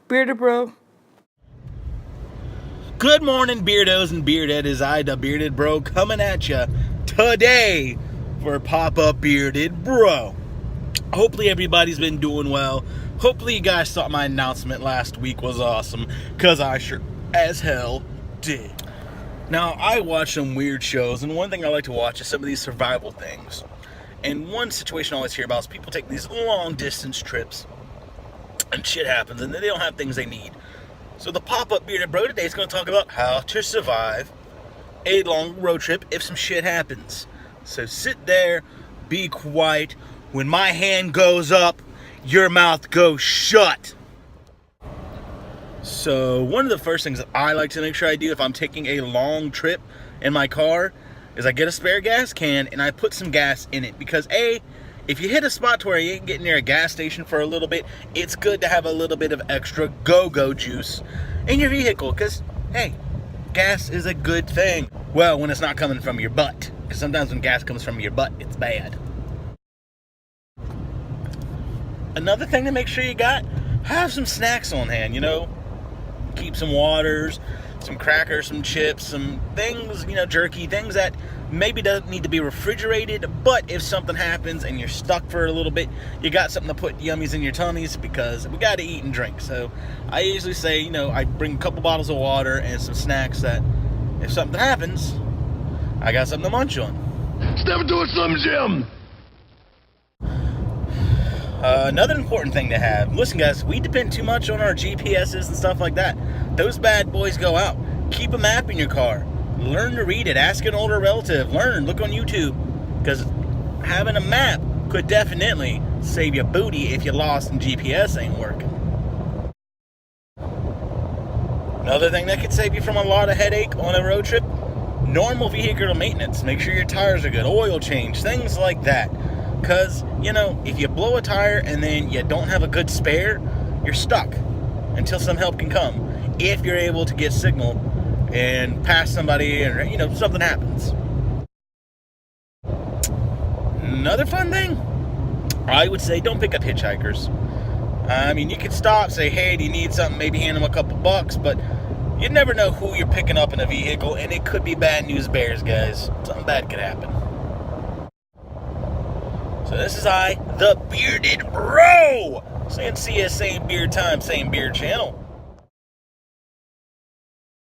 Bearded Bro. Good morning, beardos and beardheads. I, the Bearded Bro, coming at you today for Pop-Up Bearded Bro. Hopefully everybody's been doing well. Hopefully you guys thought my announcement last week was awesome, because I sure as hell did. Now, I watch some weird shows, and one thing I like to watch is some of these survival things. And one situation I always hear about is people take these long-distance trips, and shit happens, and then they don't have things they need. So the Pop-Up Bearded Bro today is going to talk about how to survive a long road trip if some shit happens. So sit there, be quiet. When my hand goes up, your mouth goes shut. So one of the first things that I like to make sure I do if I'm taking a long trip in my car is I get a spare gas can and I put some gas in it. Because A, if you hit a spot to where you ain't getting near a gas station for a little bit, it's good to have a little bit of extra go-go juice in your vehicle. Because, hey, gas is a good thing. Well, when it's not coming from your butt. Because sometimes when gas comes from your butt, it's bad. Another thing to make sure you got, have some snacks on hand, you know. Keep some waters, some crackers, some chips, some things, you know, jerky, things that maybe doesn't need to be refrigerated, but if something happens and you're stuck for a little bit, you got something to put yummies in your tummies, because we got to eat and drink. So I usually say, you know, I bring a couple bottles of water and some snacks that if something happens, I got something to munch on. Step into it, Slim Jim! Another important thing to have. Listen, guys, we depend too much on our GPSs and stuff like that. Those bad boys go out. Keep a map in your car. Learn to read it. Ask an older relative. Learn. Look on YouTube. Because having a map could definitely save you booty if you're lost and GPS ain't working. Another thing that could save you from a lot of headache on a road trip, normal vehicular maintenance. Make sure your tires are good. Oil change. Things like that. Because, you know, if you blow a tire and then you don't have a good spare, you're stuck until some help can come. If you're able to get signal and pass somebody, or, you know, something happens. Another fun thing, I would say don't pick up hitchhikers. I mean, you could stop, say, hey, do you need something? Maybe hand them a couple bucks, but you never know who you're picking up in a vehicle, and it could be bad news bears, guys. Something bad could happen. So this is I, the Bearded Bro, saying see you same beard time, same beard channel.